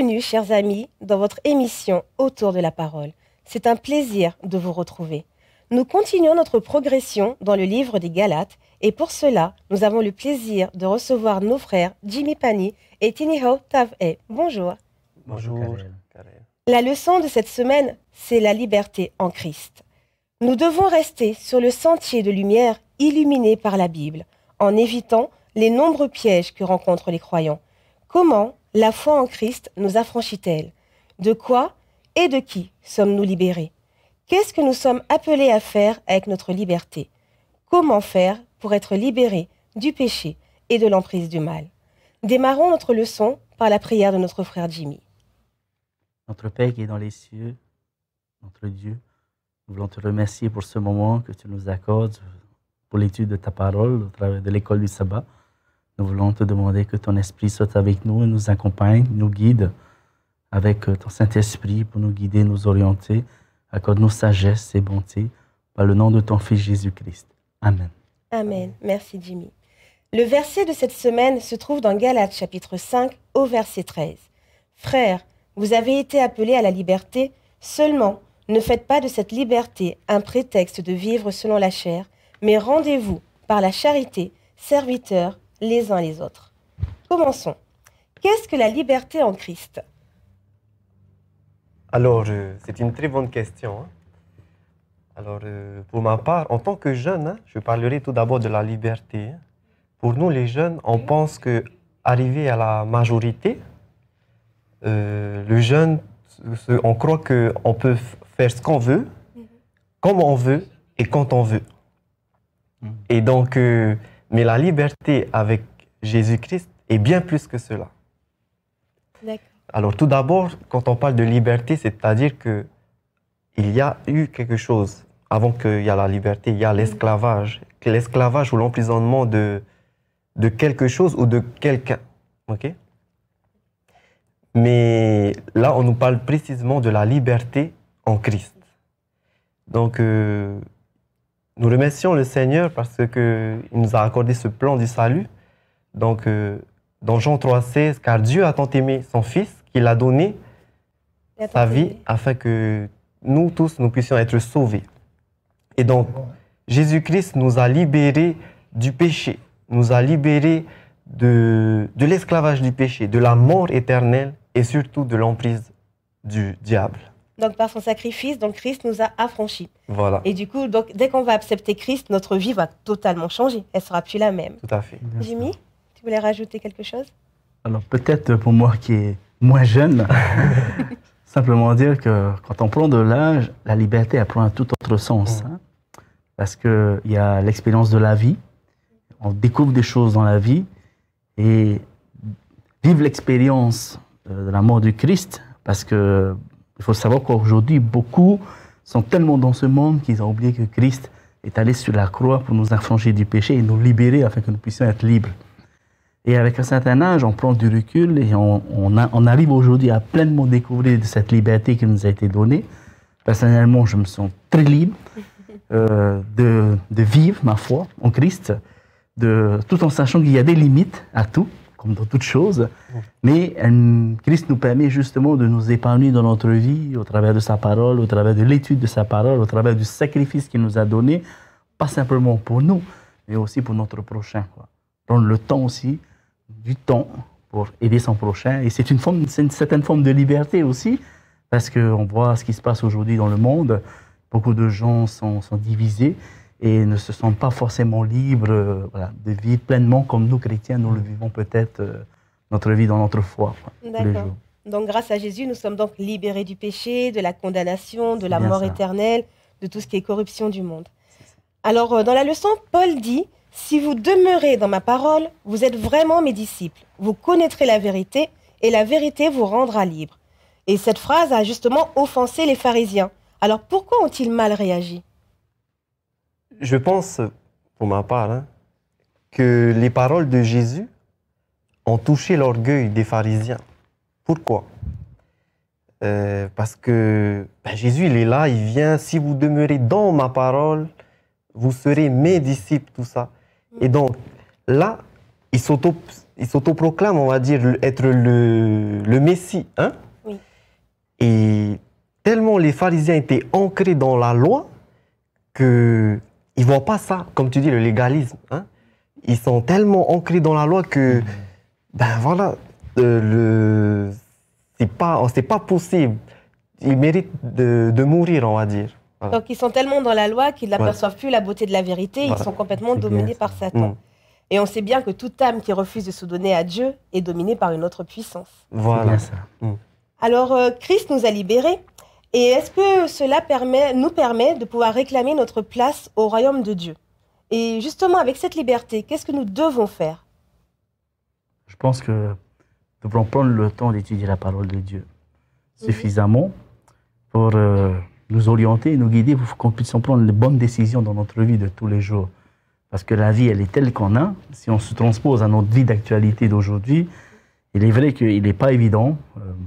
Bienvenue, chers amis, dans votre émission Autour de la parole. C'est un plaisir de vous retrouver. Nous continuons notre progression dans le livre des Galates et pour cela, nous avons le plaisir de recevoir nos frères Jimmy Pani et Tiniho Tav'e. Bonjour. Bonjour. La leçon de cette semaine, c'est la liberté en Christ. Nous devons rester sur le sentier de lumière illuminé par la Bible, en évitant les nombreux pièges que rencontrent les croyants. Comment la foi en Christ nous affranchit-elle? De quoi et de qui sommes-nous libérés? Qu'est-ce que nous sommes appelés à faire avec notre liberté? Comment faire pour être libérés du péché et de l'emprise du mal? Démarrons notre leçon par la prière de notre frère Jimmy. Notre Père qui est dans les cieux, notre Dieu, nous voulons te remercier pour ce moment que tu nous accordes pour l'étude de ta parole au travers de l'école du sabbat. Nous voulons te demander que ton esprit soit avec nous et nous accompagne, nous guide avec ton Saint-Esprit pour nous guider, nous orienter. Accorde-nous sagesse et bonté par le nom de ton Fils Jésus-Christ. Amen. Amen. Merci Jimmy. Le verset de cette semaine se trouve dans Galates chapitre 5 au verset 13. Frères, vous avez été appelés à la liberté, seulement ne faites pas de cette liberté un prétexte de vivre selon la chair, mais rendez-vous par la charité, serviteurs les uns les autres. Commençons. Qu'est-ce que la liberté en Christ? Alors, c'est une très bonne question. Alors, pour ma part, en tant que jeune, je parlerai tout d'abord de la liberté. Pour nous, les jeunes, on pense qu'arriver à la majorité, le jeune, on croit qu'on peut faire ce qu'on veut, comme on veut et quand on veut. Et donc, mais la liberté avec Jésus-Christ est bien plus que cela. D'accord. Alors tout d'abord, quand on parle de liberté, c'est-à-dire qu'il y a eu quelque chose. Avant qu'il y ait la liberté, il y a l'esclavage. L'esclavage ou l'emprisonnement de quelque chose ou de quelqu'un. Okay? Mais là, on nous parle précisément de la liberté en Christ. Donc, nous remercions le Seigneur parce qu'il nous a accordé ce plan du salut. Donc, dans Jean 3,16, car Dieu a tant aimé son Fils qu'il a donné sa vie afin que nous tous, nous puissions être sauvés. Et donc, Jésus-Christ nous a libérés du péché, nous a libérés de l'esclavage du péché, de la mort éternelle et surtout de l'emprise du diable. Donc, par son sacrifice, donc Christ nous a affranchis. Voilà. Et du coup, donc, dès qu'on va accepter Christ, notre vie va totalement changer. Elle ne sera plus la même. Tout à fait. Jimmy, tu voulais rajouter quelque chose? Alors peut-être pour moi qui est moins jeune, simplement dire que quand on prend de l'âge, la liberté elle prend un tout autre sens. Parce qu'il y a l'expérience de la vie, on découvre des choses dans la vie et vivre l'expérience de la mort du Christ, parce que il faut savoir qu'aujourd'hui, beaucoup sont tellement dans ce monde qu'ils ont oublié que Christ est allé sur la croix pour nous affranchir du péché et nous libérer afin que nous puissions être libres. Et avec un certain âge, on prend du recul et on arrive aujourd'hui à pleinement découvrir de cette liberté qui nous a été donnée. Personnellement, je me sens très libre de vivre ma foi en Christ, tout en sachant qu'il y a des limites à tout, comme dans toute chose. Mais Christ nous permet justement de nous épanouir dans notre vie au travers de sa parole, au travers de l'étude de sa parole, au travers du sacrifice qu'il nous a donné, pas simplement pour nous, mais aussi pour notre prochain. Prendre le temps aussi, du temps pour aider son prochain. Et c'est une certaine forme de liberté aussi, parce qu'on voit ce qui se passe aujourd'hui dans le monde. Beaucoup de gens sont divisés et ne se sentent pas forcément libres de vivre pleinement comme nous, chrétiens, nous le vivons peut-être notre vie dans notre foi. D'accord. Donc grâce à Jésus, nous sommes donc libérés du péché, de la condamnation, de la mort éternelle, de tout ce qui est corruption du monde. Alors dans la leçon, Paul dit: si vous demeurez dans ma parole, vous êtes vraiment mes disciples. Vous connaîtrez la vérité et la vérité vous rendra libre. Et cette phrase a justement offensé les pharisiens. Alors pourquoi ont-ils mal réagi? Je pense, pour ma part, que les paroles de Jésus ont touché l'orgueil des pharisiens. Pourquoi? Parce que Jésus, il est là, il vient. Si vous demeurez dans ma parole, vous serez mes disciples, tout ça. Et donc, là, il s'autoproclame, on va dire, être le Messie. Hein? Oui. Et tellement les pharisiens étaient ancrés dans la loi qu'ils ne voient pas ça, comme tu dis, le légalisme. Hein? Ils sont tellement ancrés dans la loi que, ben voilà, c'est pas possible. Ils méritent de mourir, on va dire. Voilà. Donc ils sont tellement dans la loi qu'ils n'aperçoivent plus la beauté de la vérité, Voilà. ils sont complètement C'est dominés bien par ça. Satan. Et on sait bien que toute âme qui refuse de se donner à Dieu est dominée par une autre puissance. C'est Voilà. bien ça. Alors Christ nous a libérés, et est-ce que cela nous permet de pouvoir réclamer notre place au royaume de Dieu? Et justement, avec cette liberté, qu'est-ce que nous devons faire? Je pense que nous devons prendre le temps d'étudier la parole de Dieu suffisamment pour nous orienter et nous guider pour qu'on puisse prendre les bonnes décisions dans notre vie de tous les jours. Parce que la vie, elle est telle qu'on a. Si on se transpose à notre vie d'actualité d'aujourd'hui, il est vrai qu'il n'est pas évident.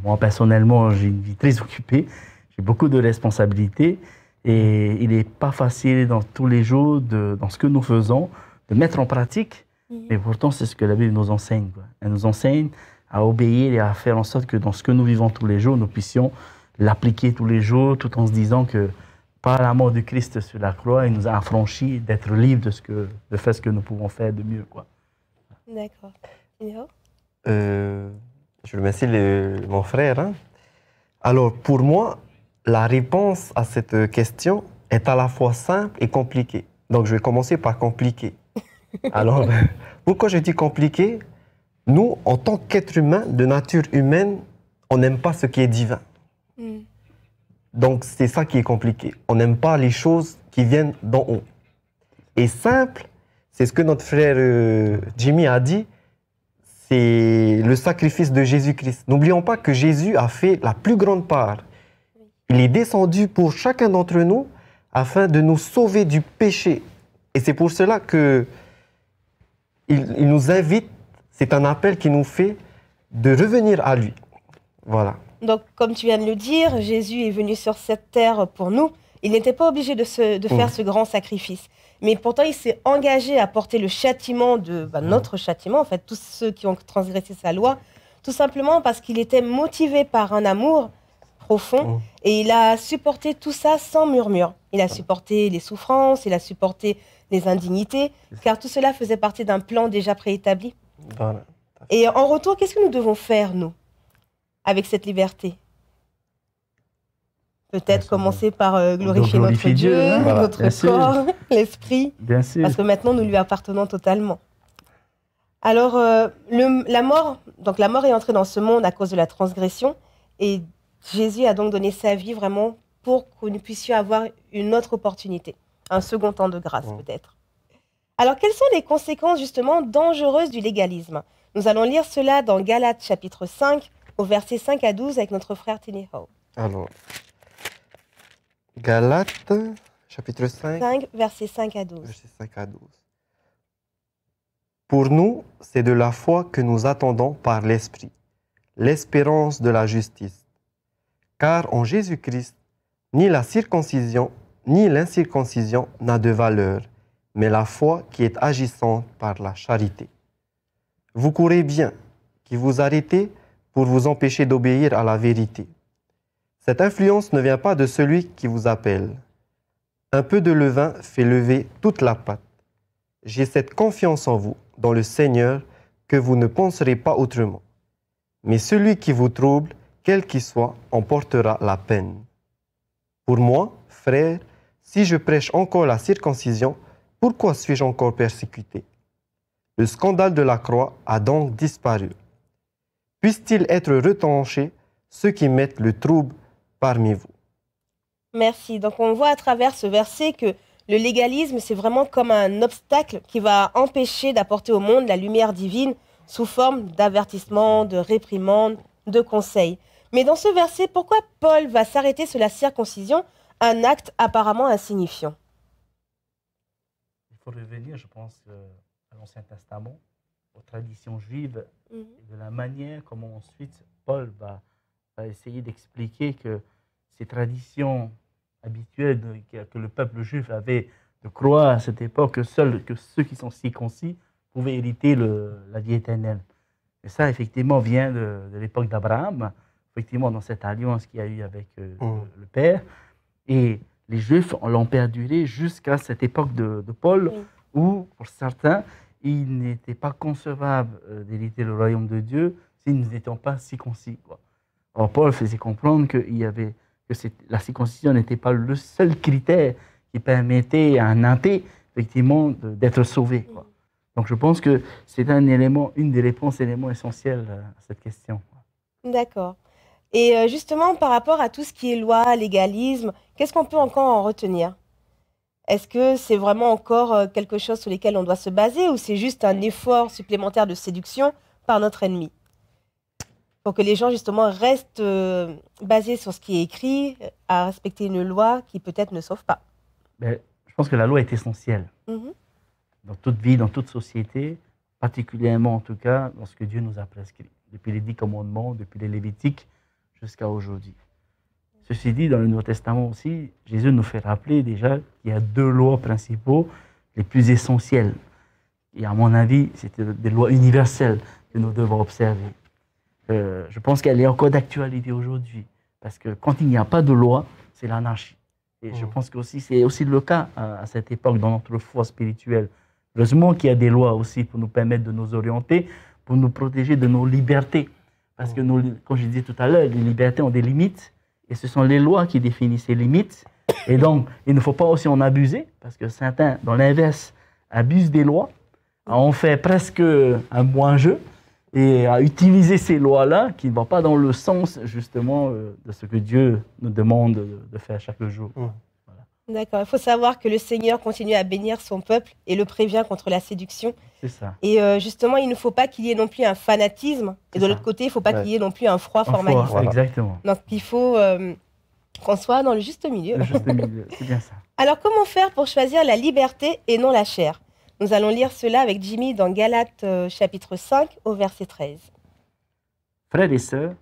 Moi, personnellement, j'ai une vie très occupée. J'ai beaucoup de responsabilités. Et il n'est pas facile dans tous les jours, dans ce que nous faisons, de mettre en pratique. Mais pourtant, c'est ce que la Bible nous enseigne, quoi. Elle nous enseigne à obéir et à faire en sorte que dans ce que nous vivons tous les jours, nous puissions l'appliquer tous les jours, tout en se disant que par la mort de Christ sur la croix, il nous a affranchis d'être libres de faire ce que nous pouvons faire de mieux, quoi. D'accord. Je remercie mon frère. Hein. Alors, pour moi, la réponse à cette question est à la fois simple et compliquée. Donc, je vais commencer par compliqué. Alors, pourquoi je dis compliqué? Nous, en tant qu'êtres humains, de nature humaine, on n'aime pas ce qui est divin. Donc, c'est ça qui est compliqué. On n'aime pas les choses qui viennent d'en haut. Et simple, c'est ce que notre frère Jimmy a dit, c'est le sacrifice de Jésus-Christ. N'oublions pas que Jésus a fait la plus grande part. Il est descendu pour chacun d'entre nous afin de nous sauver du péché. Et c'est pour cela que il nous invite, c'est un appel qu'il nous fait de revenir à lui. Voilà. Donc, comme tu viens de le dire, Jésus est venu sur cette terre pour nous. Il n'était pas obligé de faire ce grand sacrifice. Mais pourtant, il s'est engagé à porter le châtiment notre châtiment, en fait, tous ceux qui ont transgressé sa loi, tout simplement parce qu'il était motivé par un amour profond et il a supporté tout ça sans murmure. Il a supporté les souffrances, il a supporté les indignités, car tout cela faisait partie d'un plan déjà préétabli. Voilà. Et en retour, qu'est-ce que nous devons faire, nous, avec cette liberté? Peut-être commencer par glorifier notre Dieu, hein, notre corps, l'esprit, bien sûr. parce que maintenant nous lui appartenons totalement. Alors, la mort est entrée dans ce monde à cause de la transgression, et Jésus a donc donné sa vie vraiment pour que nous puissions avoir une autre opportunité, un second temps de grâce peut-être. Alors, quelles sont les conséquences justement dangereuses du légalisme? Nous allons lire cela dans Galates chapitre 5, au verset 5 à 12 avec notre frère Tiny Howe. Alors, Galates, chapitre 5, versets 5 à 12. Verset 5 à 12. Pour nous, c'est de la foi que nous attendons par l'Esprit, l'espérance de la justice. Car en Jésus-Christ, ni la circoncision, ni l'incirconcision n'a de valeur, mais la foi qui est agissante par la charité. Vous courez bien, qui vous arrêtez pour vous empêcher d'obéir à la vérité. Cette influence ne vient pas de celui qui vous appelle. Un peu de levain fait lever toute la pâte. J'ai cette confiance en vous, dans le Seigneur, que vous ne penserez pas autrement. Mais celui qui vous trouble, quel qu'il soit, en portera la peine. Pour moi, frère, si je prêche encore la circoncision, pourquoi suis-je encore persécuté? Le scandale de la croix a donc disparu. Puisse-t-il être retranché, ceux qui mettent le trouble parmi vous. Merci. Donc on voit à travers ce verset que le légalisme, c'est vraiment comme un obstacle qui va empêcher d'apporter au monde la lumière divine sous forme d'avertissement, de réprimande, de conseils. Mais dans ce verset, pourquoi Paul va s'arrêter sur la circoncision, un acte apparemment insignifiant? Il faut revenir, je pense, à l'Ancien Testament, aux traditions juives, et de la manière comment ensuite Paul va essayer d'expliquer que ces traditions habituelles que le peuple juif avait de croire à cette époque que seuls ceux qui sont circoncis pouvaient hériter la vie éternelle. Et ça, effectivement, vient de l'époque d'Abraham, effectivement, dans cette alliance qu'il y a eu avec le Père. Et les Juifs l'ont perduré jusqu'à cette époque de Paul, où, pour certains, il n'était pas concevable d'hériter le royaume de Dieu si nous n'étions pas circoncis, quoi. Alors, Paul faisait comprendre que la circoncision n'était pas le seul critère qui permettait à un athée, effectivement, d'être sauvé, quoi. Donc, je pense que c'est une des réponses éléments essentiels à cette question. D'accord. Et justement, par rapport à tout ce qui est loi, légalisme, qu'est-ce qu'on peut encore en retenir? Est-ce que c'est vraiment encore quelque chose sur lequel on doit se baser ou c'est juste un effort supplémentaire de séduction par notre ennemi? Pour que les gens, justement, restent basés sur ce qui est écrit, à respecter une loi qui peut-être ne sauve pas. Ben, je pense que la loi est essentielle. Dans toute vie, dans toute société, particulièrement en tout cas dans ce que Dieu nous a prescrit, depuis les 10 commandements, depuis les Lévitiques jusqu'à aujourd'hui. Ceci dit, dans le Nouveau Testament aussi, Jésus nous fait rappeler déjà qu'il y a 2 lois principaux les plus essentielles. Et à mon avis, c'est des lois universelles que nous devons observer. Je pense qu'elle est encore d'actualité aujourd'hui, parce que quand il n'y a pas de loi, c'est l'anarchie. Et je pense que c'est aussi le cas à cette époque dans notre foi spirituelle. Heureusement qu'il y a des lois aussi pour nous permettre de nous orienter, pour nous protéger de nos libertés. Parce que, comme je disais tout à l'heure, les libertés ont des limites, et ce sont les lois qui définissent ces limites. Et donc, il ne faut pas aussi en abuser, parce que certains, dans l'inverse, abusent des lois, en fait presque un bon jeu, et à utiliser ces lois-là qui ne vont pas dans le sens, justement, de ce que Dieu nous demande de faire chaque jour. D'accord. Il faut savoir que le Seigneur continue à bénir son peuple et le prévient contre la séduction. C'est ça. Et justement, il ne faut pas qu'il y ait non plus un fanatisme. Et de l'autre côté, il ne faut pas qu'il y ait non plus un froid formalisme. Voilà. Exactement. Donc, il faut qu'on soit dans le juste milieu. Le juste milieu, c'est bien ça. Alors, comment faire pour choisir la liberté et non la chair? Nous allons lire cela avec Jimmy dans Galates chapitre 5 au verset 13. Frères et sœurs,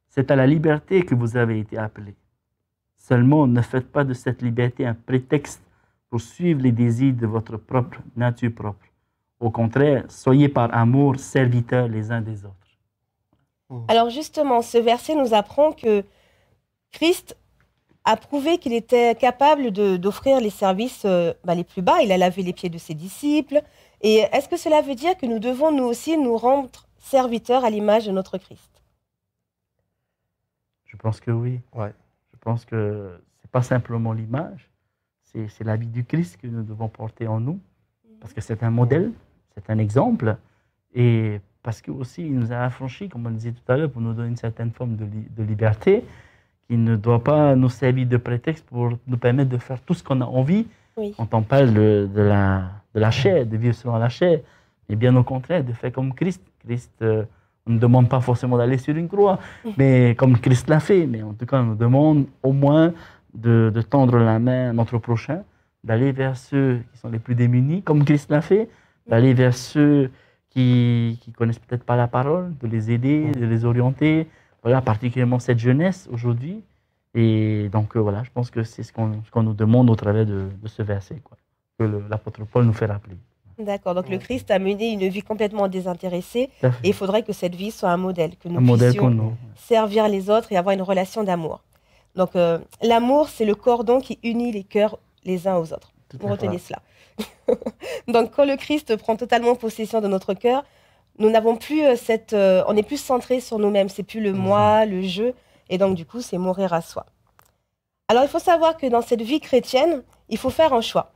c'est à la liberté que vous avez été appelés. Seulement, ne faites pas de cette liberté un prétexte pour suivre les désirs de votre propre nature propre. Au contraire, soyez par amour serviteurs les uns des autres. Alors justement, ce verset nous apprend que Christ a prouvé qu'il était capable d'offrir les services les plus bas. Il a lavé les pieds de ses disciples. Et est-ce que cela veut dire que nous devons nous aussi nous rendre serviteurs à l'image de notre Christ? Je pense que oui. Ouais. Je pense que ce n'est pas simplement l'image, c'est la vie du Christ que nous devons porter en nous, parce que c'est un modèle, c'est un exemple, et parce que aussi il nous a affranchis, comme on le disait tout à l'heure, pour nous donner une certaine forme de liberté, qui ne doit pas nous servir de prétexte pour nous permettre de faire tout ce qu'on a envie. Oui. Quand on parle de la chair, de vivre selon la chair, et bien au contraire, de faire comme Christ. Christ, on ne demande pas forcément d'aller sur une croix, mais comme Christ l'a fait. Mais en tout cas, on nous demande au moins de tendre la main à notre prochain, d'aller vers ceux qui sont les plus démunis, comme Christ l'a fait, d'aller vers ceux qui ne connaissent peut-être pas la parole, de les aider, de les orienter. Voilà, particulièrement cette jeunesse aujourd'hui. Et donc, voilà, je pense que c'est ce qu'on nous demande au travers de ce verset, quoi, que l'apôtre Paul nous fait rappeler. D'accord, donc le Christ a mené une vie complètement désintéressée et il faudrait que cette vie soit un modèle, que nous puissions servir les autres et avoir une relation d'amour. Donc l'amour, c'est le cordon qui unit les cœurs les uns aux autres. Vous retenez cela. Donc quand le Christ prend totalement possession de notre cœur, nous n'avons plus on est plus centré sur nous-mêmes, c'est plus le moi, le je, et donc du coup c'est mourir à soi. Alors il faut savoir que dans cette vie chrétienne, il faut faire un choix.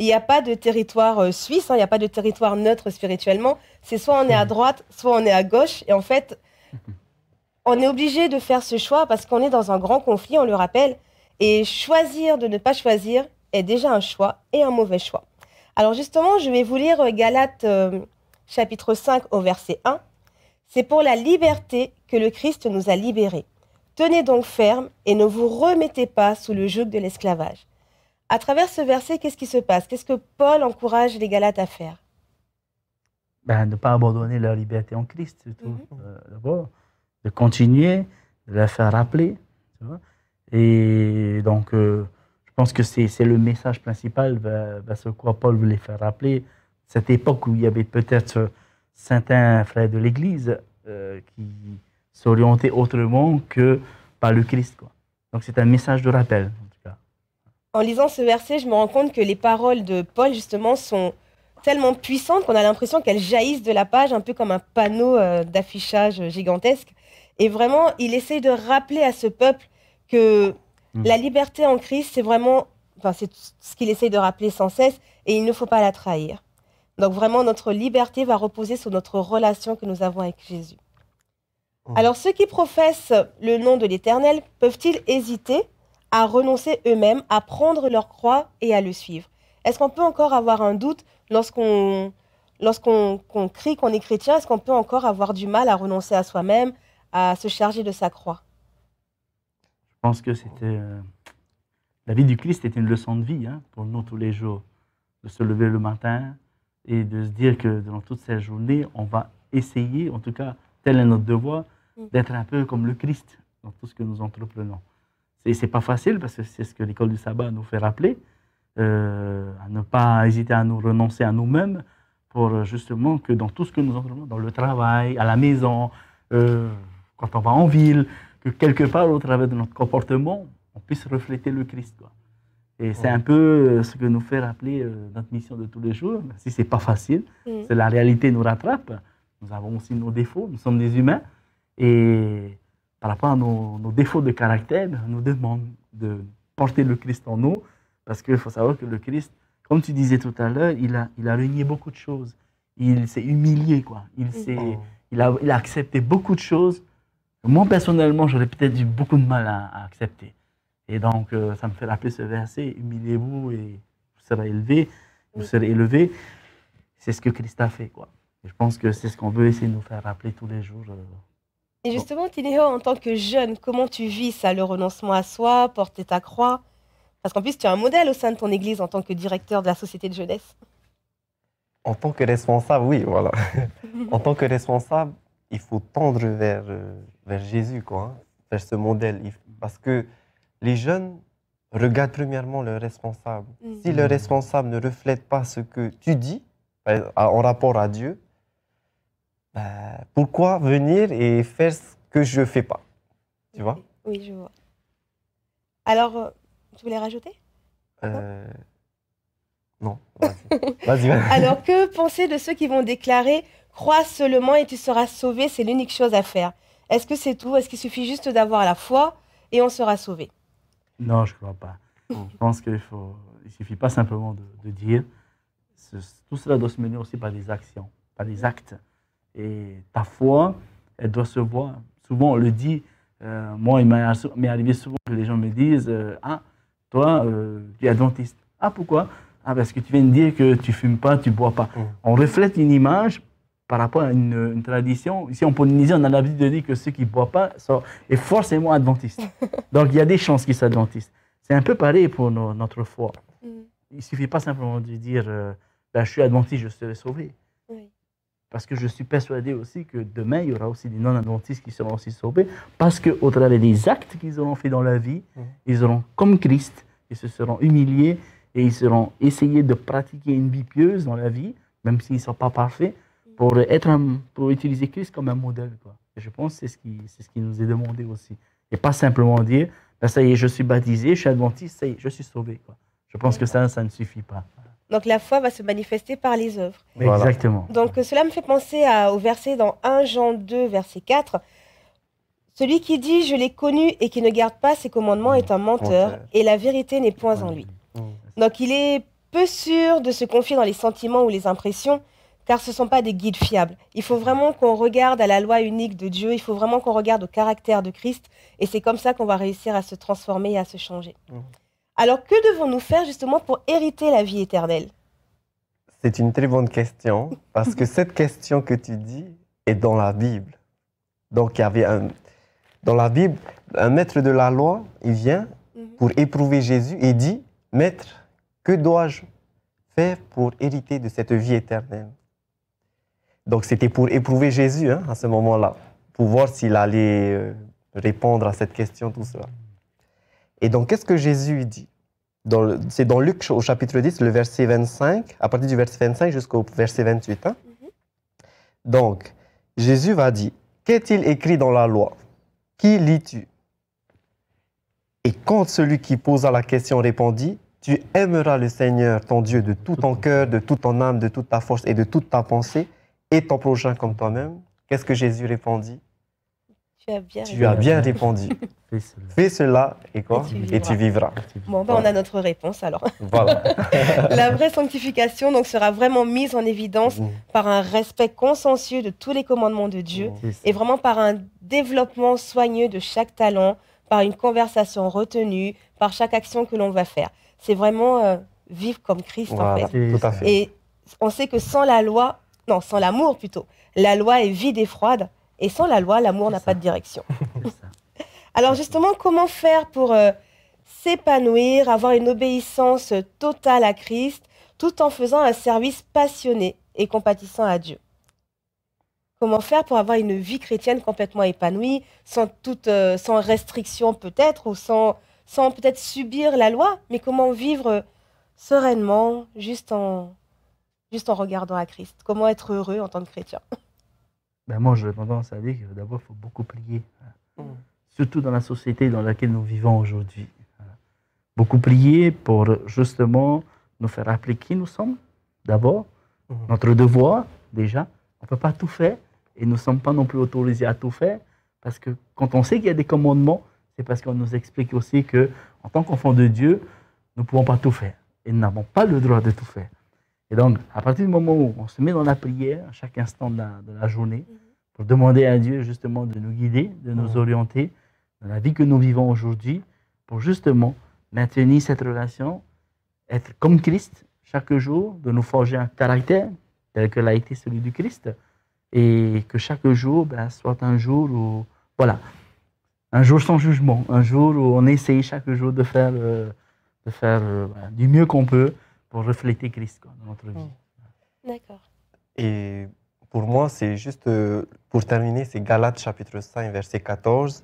Il n'y a pas de territoire suisse, il n'y a pas de territoire neutre spirituellement. C'est soit on est à droite, soit on est à gauche. Et en fait, on est obligé de faire ce choix parce qu'on est dans un grand conflit, on le rappelle. Et choisir de ne pas choisir est déjà un choix et un mauvais choix. Alors justement, je vais vous lire Galates chapitre 5 au verset 1. C'est pour la liberté que le Christ nous a libérés. Tenez donc ferme et ne vous remettez pas sous le joug de l'esclavage. À travers ce verset, qu'est-ce qui se passe? Qu'est-ce que Paul encourage les Galates à faire? Ne pas abandonner leur liberté en Christ, surtout. D'abord, de continuer, de la faire rappeler. Tu vois? Et donc, je pense que c'est le message principal vers ce quoi Paul voulait faire rappeler cette époque où il y avait peut-être certains frères de l'Église qui s'orientaient autrement que par le Christ, quoi. Donc c'est un message de rappel, en tout cas. En lisant ce verset, je me rends compte que les paroles de Paul, justement, sont tellement puissantes qu'on a l'impression qu'elles jaillissent de la page, un peu comme un panneau d'affichage gigantesque. Et vraiment, il essaye de rappeler à ce peuple que la liberté en Christ, c'est vraiment, enfin, c'est ce qu'il essaye de rappeler sans cesse, et il ne faut pas la trahir. Donc vraiment, notre liberté va reposer sur notre relation que nous avons avec Jésus. Alors, ceux qui professent le nom de l'Éternel peuvent-ils hésiter à renoncer eux-mêmes, à prendre leur croix et à le suivre? Est-ce qu'on peut encore avoir un doute lorsqu'on crie qu'on est chrétien? Est-ce qu'on peut encore avoir du mal à renoncer à soi-même, à se charger de sa croix? Je pense que c'était la vie du Christ est une leçon de vie, hein, pour nous tous les jours, de se lever le matin et de se dire que dans toute cette journée, on va essayer, en tout cas, tel est notre devoir, d'être un peu comme le Christ dans tout ce que nous entreprenons. C'est pas facile parce que c'est ce que l'école du sabbat nous fait rappeler, à ne pas hésiter à nous renoncer à nous-mêmes pour justement que dans tout ce que nous entreprenons, dans le travail, à la maison, quand on va en ville, que quelque part au travers de notre comportement, on puisse refléter le Christ, quoi. Et c'est un peu ce que nous fait rappeler notre mission de tous les jours. Même si c'est pas facile, c'est la réalité nous rattrape. Nous avons aussi nos défauts, nous sommes des humains. Et par rapport à nos défauts de caractère, nous demande de porter le Christ en nous, parce qu'il faut savoir que le Christ, comme tu disais tout à l'heure, il a renié beaucoup de choses. Il s'est humilié, quoi. Il a accepté beaucoup de choses. Moi, personnellement, j'aurais peut-être eu beaucoup de mal à accepter. Et donc, ça me fait rappeler ce verset, « Humiliez-vous et vous serez élevé, vous serez élevé ». C'est ce que Christ a fait, quoi. Et je pense que c'est ce qu'on veut essayer de nous faire rappeler tous les jours. Et justement, Tinéo, en tant que jeune, comment tu vis ça, le renoncement à soi, porter ta croix? Parce qu'en plus, tu es un modèle au sein de ton église en tant que directeur de la société de jeunesse. En tant que responsable, oui, voilà. En tant que responsable, il faut tendre vers Jésus, quoi, hein, vers ce modèle. Parce que les jeunes regardent premièrement le responsable. Si le responsable ne reflète pas ce que tu dis en rapport à Dieu, pourquoi venir et faire ce que je ne fais pas? Tu vois? Oui, je vois. Alors, tu voulais rajouter? Non, vas-y. Alors, que penser de ceux qui vont déclarer « Crois seulement et tu seras sauvé, c'est l'unique chose à faire ». Est-ce que c'est tout? Est-ce qu'il suffit juste d'avoir la foi et on sera sauvé? Non, je ne crois pas. Je pense qu'il ne suffit pas simplement de dire. Tout cela doit se mener aussi par des actions, par des actes. Et ta foi, elle doit se voir. Souvent, on le dit. Moi, il m'est arrivé souvent que les gens me disent « Ah, toi, tu es adventiste. Ah, pourquoi? Ah, parce que tu viens de dire que tu ne fumes pas, tu ne bois pas. » On reflète une image par rapport à une tradition. Ici, en Polynésie, on a l'habitude de dire que ceux qui ne boivent pas sont forcément adventistes. Donc, il y a des chances qu'ils soient adventistes. C'est un peu pareil pour notre foi. Il ne suffit pas simplement de dire je suis adventiste, je serai sauvé. Oui. Parce que je suis persuadé aussi que demain, il y aura aussi des non-adventistes qui seront aussi sauvés, parce qu'au travers des actes qu'ils auront fait dans la vie, ils auront, comme Christ, ils se seront humiliés et ils seront essayés de pratiquer une vie pieuse dans la vie, même s'ils ne sont pas parfaits, pour utiliser Christ comme un modèle, quoi. Et je pense que c'est ce qui nous est demandé aussi. Et pas simplement dire, ça y est, je suis baptisé, je suis adventiste, ça y est, je suis sauvé, quoi. Je pense que ça ne suffit pas. Donc la foi va se manifester par les œuvres. Voilà. Exactement. Donc cela me fait penser au verset dans 1 Jean 2, verset 4. Celui qui dit « Je l'ai connu et qui ne garde pas ses commandements est un menteur, et la vérité n'est point en lui. » Donc il est peu sûr de se confier dans les sentiments ou les impressions, car ce ne sont pas des guides fiables. Il faut vraiment qu'on regarde à la loi unique de Dieu, il faut vraiment qu'on regarde au caractère de Christ, et c'est comme ça qu'on va réussir à se transformer et à se changer. Alors, que devons-nous faire justement pour hériter la vie éternelle? C'est une très bonne question, parce que cette question que tu dis est dans la Bible. Donc, il y avait dans la Bible, un maître de la loi, il vient pour éprouver Jésus et dit, « Maître, que dois-je faire pour hériter de cette vie éternelle ?» Donc, c'était pour éprouver Jésus, hein, à ce moment-là, pour voir s'il allait répondre à cette question, tout cela. Et donc, qu'est-ce que Jésus dit? C'est dans Luc au chapitre 10, le verset 25, à partir du verset 25 jusqu'au verset 28. Hein? Donc, Jésus va dire, qu'est-il écrit dans la loi? Qui lis-tu? Et quand celui qui posa la question répondit, tu aimeras le Seigneur, ton Dieu, de tout ton cœur, de toute ton âme, de toute ta force et de toute ta pensée, et ton prochain comme toi-même. Qu'est-ce que Jésus répondit? Tu as bien répondu. Fais cela et quoi? Et tu vivras. Bon, ben, on a notre réponse alors. Voilà. La vraie sanctification donc, sera vraiment mise en évidence par un respect consensueux de tous les commandements de Dieu et vraiment par un développement soigneux de chaque talent, par une conversation retenue, par chaque action que l'on va faire. C'est vraiment vivre comme Christ voilà, en fait. Tout à fait. Et on sait que sans la loi, non, sans l'amour plutôt, la loi est vide et froide. Et sans la loi, l'amour n'a pas de direction. Alors justement, comment faire pour s'épanouir, avoir une obéissance totale à Christ, tout en faisant un service passionné et compatissant à Dieu? Comment faire pour avoir une vie chrétienne complètement épanouie, sans restriction peut-être, ou sans peut-être subir la loi, mais comment vivre sereinement, juste en regardant à Christ? Comment être heureux en tant que chrétien? Ben moi, j'ai tendance à dire que d'abord, il faut beaucoup prier. Surtout dans la société dans laquelle nous vivons aujourd'hui. Beaucoup prier pour justement nous faire rappeler qui nous sommes, d'abord, notre devoir, déjà. On ne peut pas tout faire et nous ne sommes pas non plus autorisés à tout faire parce que quand on sait qu'il y a des commandements, c'est parce qu'on nous explique aussi qu'en tant qu'enfants de Dieu, nous ne pouvons pas tout faire et nous n'avons pas le droit de tout faire. Et donc, à partir du moment où on se met dans la prière, à chaque instant de la journée, pour demander à Dieu justement de nous guider, de nous orienter dans la vie que nous vivons aujourd'hui, pour justement maintenir cette relation, être comme Christ chaque jour, de nous forger un caractère tel que l'a été celui du Christ, et que chaque jour soit un jour où, voilà, un jour sans jugement, un jour où on essaye chaque jour de faire du mieux qu'on peut pour refléter Christ dans notre vie. D'accord. Et pour moi, c'est juste, pour terminer, c'est Galates chapitre 5, verset 14,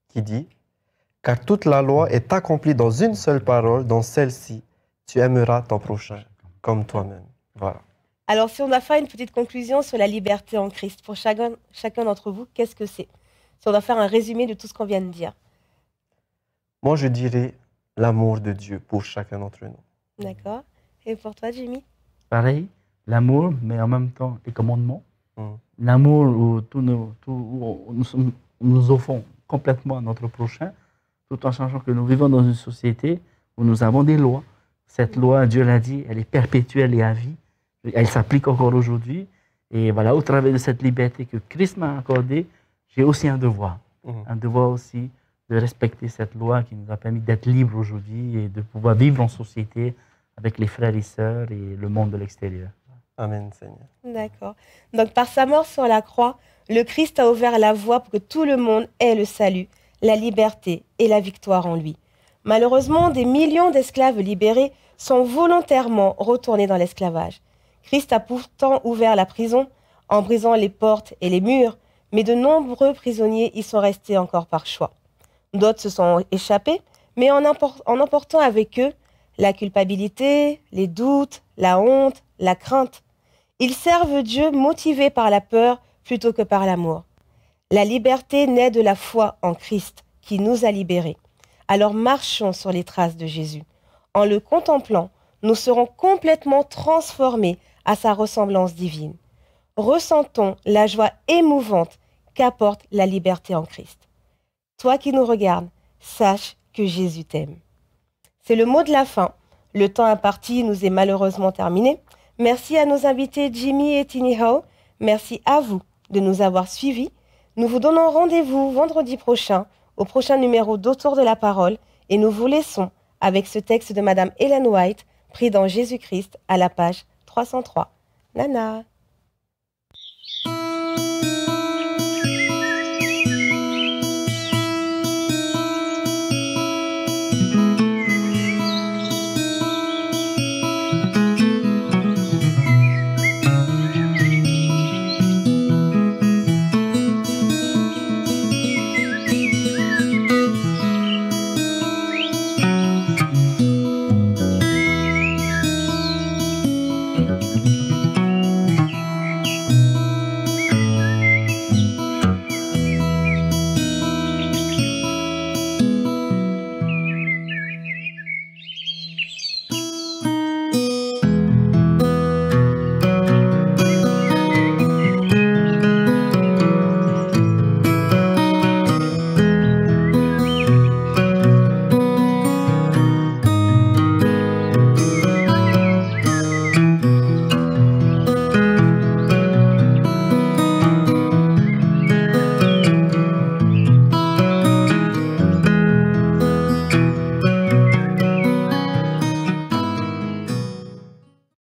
qui dit « Car toute la loi est accomplie dans une seule parole, dans celle-ci, tu aimeras ton prochain comme toi-même. » Voilà. Alors, si on doit faire une petite conclusion sur la liberté en Christ, pour chacun d'entre vous, qu'est-ce que c'est? Si on doit faire un résumé de tout ce qu'on vient de dire. Moi, je dirais l'amour de Dieu pour chacun d'entre nous. D'accord. Et pour toi, Jimmy? Pareil, l'amour, mais en même temps les commandements. L'amour où nous offrons complètement à notre prochain, tout en sachant que nous vivons dans une société où nous avons des lois. Cette loi, Dieu l'a dit, elle est perpétuelle et à vie. Elle s'applique encore aujourd'hui. Et voilà, au travers de cette liberté que Christ m'a accordée, j'ai aussi un devoir. Un devoir aussi de respecter cette loi qui nous a permis d'être libres aujourd'hui et de pouvoir vivre en société avec les frères et sœurs et le monde de l'extérieur. Amen, Seigneur. D'accord. Donc, par sa mort sur la croix, le Christ a ouvert la voie pour que tout le monde ait le salut, la liberté et la victoire en lui. Malheureusement, des millions d'esclaves libérés sont volontairement retournés dans l'esclavage. Christ a pourtant ouvert la prison en brisant les portes et les murs, mais de nombreux prisonniers y sont restés encore par choix. D'autres se sont échappés, mais en emportant avec eux la culpabilité, les doutes, la honte, la crainte. Ils servent Dieu motivés par la peur plutôt que par l'amour. La liberté naît de la foi en Christ qui nous a libérés. Alors marchons sur les traces de Jésus. En le contemplant, nous serons complètement transformés à sa ressemblance divine. Ressentons la joie émouvante qu'apporte la liberté en Christ. Toi qui nous regardes, sache que Jésus t'aime. C'est le mot de la fin. Le temps imparti nous est malheureusement terminé. Merci à nos invités Jimmy et Tini Ho. Merci à vous de nous avoir suivis. Nous vous donnons rendez-vous vendredi prochain au prochain numéro d'Autour de la Parole et nous vous laissons avec ce texte de Madame Ellen White pris dans Jésus-Christ à la page 303. Nana.